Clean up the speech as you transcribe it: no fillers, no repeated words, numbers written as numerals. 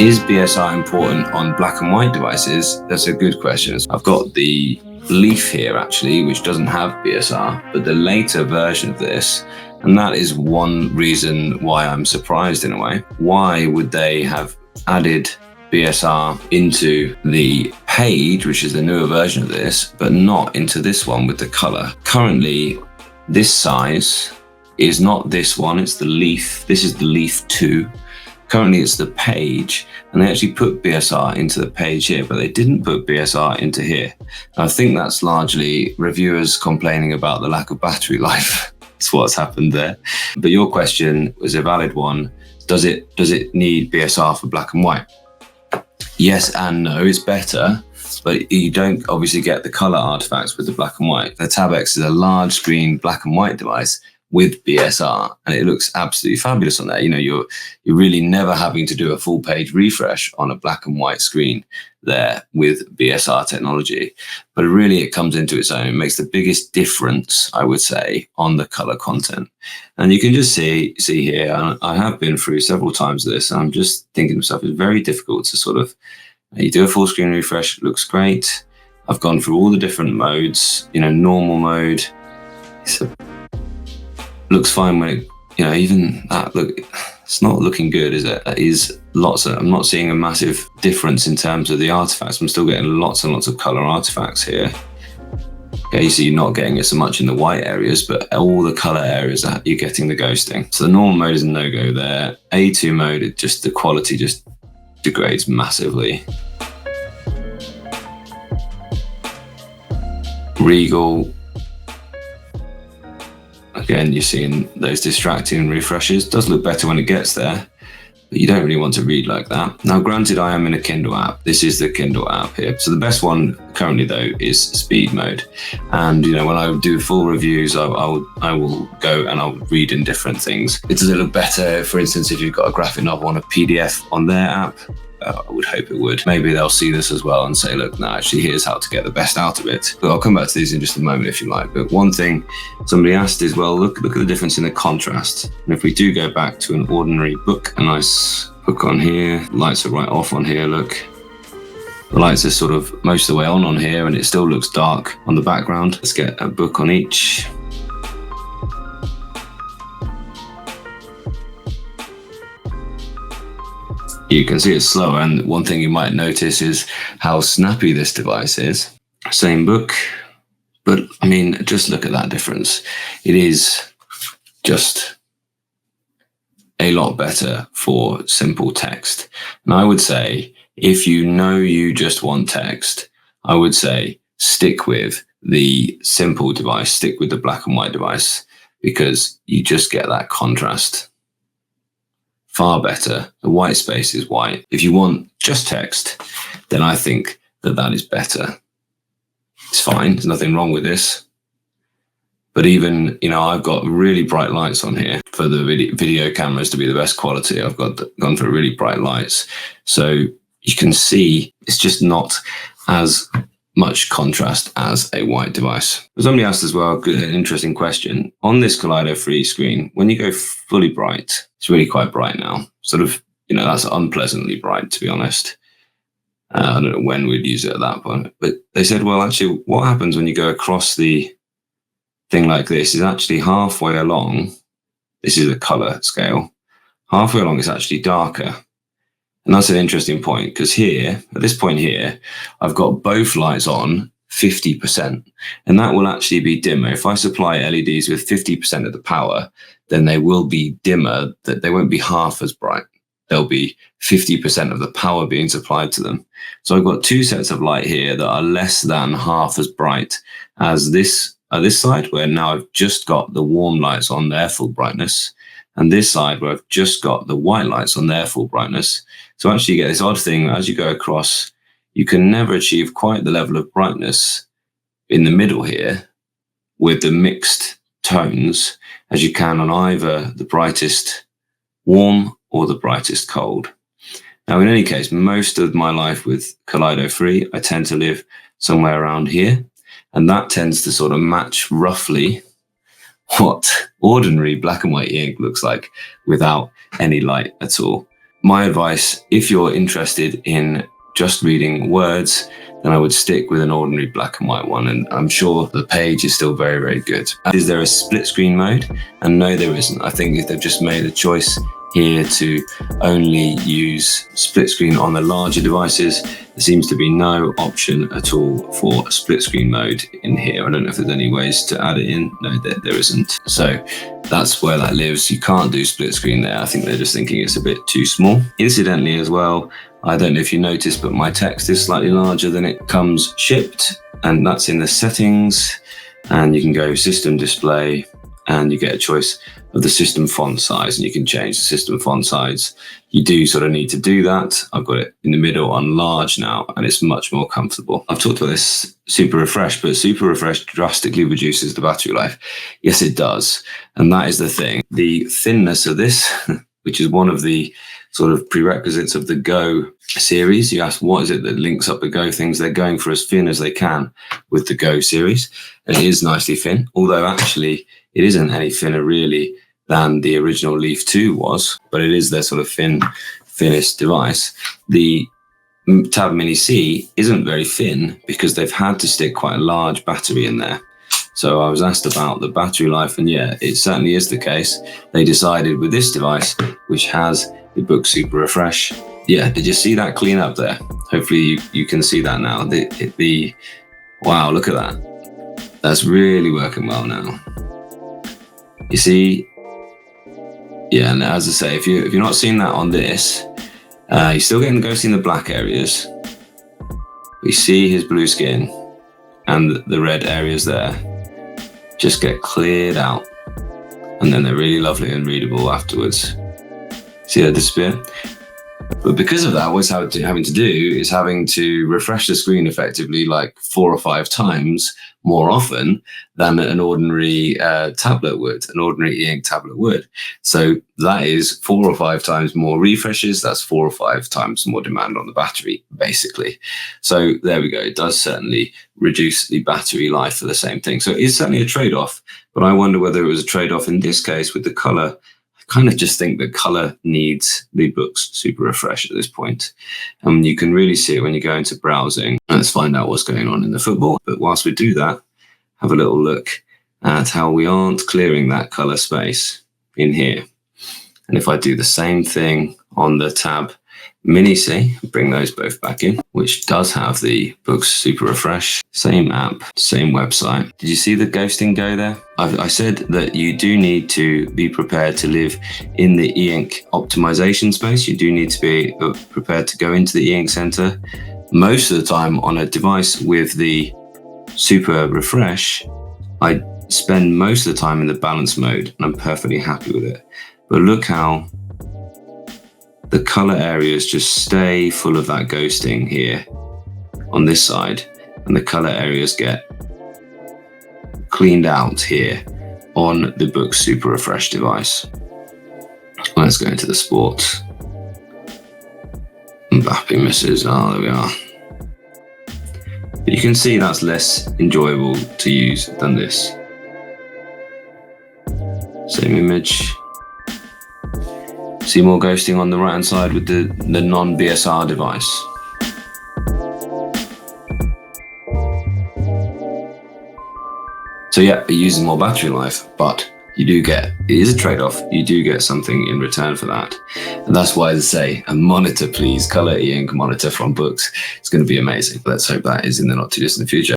Is BSR important on black and white devices? That's a good question. I've got the Leaf here actually, which doesn't have BSR, but the later version of this, and that is one reason why I'm surprised in a way. Why would they have added BSR into the Page, which is the newer version of this, but not into this one with the color? Currently, this size is not this one, it's the Leaf. This is the Leaf 2. Currently it's the Page, and they actually put BSR into the Page here, but they didn't put BSR into here. I think that's largely reviewers complaining about the lack of battery life. That's what's happened there. But your question was a valid one. Does it need BSR for black and white? Yes and no, it's better, but you don't obviously get the color artifacts with the black and white. The Tab X is a large screen black and white device with BSR, and it looks absolutely fabulous on there. You know, you're really never having to do a full page refresh on a black and white screen there with BSR technology. But really it comes into its own. It makes the biggest difference, I would say, on the color content. And you can just see here, I have been through several times this, and I'm just thinking to myself, it's very difficult to sort of, you do a full screen refresh, it looks great. I've gone through all the different modes, you know, normal mode. Looks fine when it, you know, even that, look, it's not looking good, is it? It is lots of, I'm not seeing a massive difference in terms of the artifacts. I'm still getting lots and lots of color artifacts here. Okay, so you're not getting it so much in the white areas, but all the color areas that you're getting the ghosting. So the normal mode is a no-go there. A2 mode, it just, the quality just degrades massively. Regal. Again, you're seeing those distracting refreshes. Does look better when it gets there, but you don't really want to read like that. Now, granted, I am in a Kindle app. This is the Kindle app here. So the best one currently, though, is speed mode. And, you know, when I do full reviews, I will go and I'll read in different things. It does look better, for instance, if you've got a graphic novel on a PDF on their app. I would hope it would. Maybe they'll see this as well and say, look, no, actually, here's how to get the best out of it. But I'll come back to these in just a moment if you like. But one thing somebody asked is, well, look at the difference in the contrast. And if we do go back to an ordinary book, a nice book on here, lights are right off on here, look. The lights are sort of most of the way on here, and it still looks dark on the background. Let's get a book on each. You can see it's slower, and one thing you might notice is how snappy this device is. Same book, but I mean, just look at that difference. It is just a lot better for simple text. And I would say, if you know you just want text, I would say stick with the simple device, stick with the black and white device, because you just get that contrast. Far better. The white space is white. If you want just text, then I think that is better. It's fine. There's nothing wrong with this. But even, you know, I've got really bright lights on here for the video cameras to be the best quality. I've gone for really bright lights. So you can see it's just not as much contrast as a white device. Somebody asked as well, an interesting question. On this Kaleido-free screen, when you go fully bright, it's really quite bright now. Sort of, you know, that's unpleasantly bright, to be honest. I don't know when we'd use it at that point. But they said, well, actually, what happens when you go across the thing like this is actually halfway along. This is a color scale. Halfway along, it's actually darker. And that's an interesting point, because here, at this point here, I've got both lights on 50%, and that will actually be dimmer. If I supply LEDs with 50% of the power, then they will be dimmer, that they won't be half as bright. There'll be 50% of the power being supplied to them. So I've got two sets of light here that are less than half as bright as this side, where now I've just got the warm lights on their full brightness, and this side where I've just got the white lights on their full brightness. So actually you get this odd thing as you go across, you can never achieve quite the level of brightness in the middle here with the mixed tones as you can on either the brightest warm or the brightest cold. Now, in any case, most of my life with Kaleido Free, I tend to live somewhere around here, and that tends to sort of match roughly what ordinary black and white ink looks like without any light at all. my advice, if you're interested in just reading words, then I would stick with an ordinary black and white one, and I'm sure the page is still very, very good. Is there a split screen mode? And no, there isn't. I think if they've just made a choice here to only use split screen on the larger devices, there seems to be no option at all for a split screen mode in here. I don't know if there's any ways to add it in. No, there isn't. So that's where that lives. You can't do split screen there. I think they're just thinking it's a bit too small. Incidentally as well, I don't know if you noticed, but my text is slightly larger than it comes shipped, and that's in the settings. And you can go system display, and you get a choice of the system font size, and you can change the system font size. You do sort of need to do that. I've got it in the middle on large now, and it's much more comfortable. I've talked about this Super Refresh, but Super Refresh drastically reduces the battery life. Yes, it does. And that is the thing. The thinness of this, which is one of the sort of prerequisites of the Go series. You ask, what is it that links up the Go things? They're going for as thin as they can with the Go series. And it is nicely thin, although actually it isn't any thinner really than the original Leaf 2 was, but it is their sort of thinnest device. The Tab Mini C isn't very thin because they've had to stick quite a large battery in there. So I was asked about the battery life, and yeah, it certainly is the case. They decided with this device, which has the Boox Super Refresh. Yeah, did you see that clean up there? Hopefully you can see that now. Wow, look at that. That's really working well now. You see, yeah, and as I say, if you're not seeing that on this, you're still getting the ghosting in the black areas. We see his blue skin and the red areas there just get cleared out, and then they're really lovely and readable afterwards. See that disappear? But because of that, what's having to do is having to refresh the screen effectively like 4 or 5 times more often than an ordinary tablet would, an ordinary e-ink tablet would. So that is 4 or 5 times more refreshes. That's 4 or 5 times more demand on the battery, basically. So there we go. It does certainly reduce the battery life for the same thing. So it's certainly a trade-off, but I wonder whether it was a trade-off in this case with the color. Kind of just think that color needs the Boox Super Refresh at this point. You can really see it when you go into browsing. Let's find out what's going on in the football. But whilst we do that, have a little look at how we aren't clearing that color space in here. And if I do the same thing on the Tab Mini C, bring those both back in, which does have the Boox Super Refresh, same app, same website. Did you see the ghosting go there? I said that you do need to be prepared to live in the e-ink optimization space. You do need to be prepared to go into the e-ink center. Most of the time on a device with the Super Refresh, I spend most of the time in the balance mode, and I'm perfectly happy with it. But look how the color areas just stay full of that ghosting here on this side, and the color areas get cleaned out here on the Boox Super Refresh device. Let's go into the sports. Mbappe misses. Oh, there we are. But you can see that's less enjoyable to use than this. Same image. See more ghosting on the right hand side with the non-BSR device. So yeah, it uses more battery life, but you do get, it is a trade-off, you do get something in return for that. And that's why I say, a monitor please, color e-ink monitor from Boox. It's going to be amazing. Let's hope that is in the not too distant future.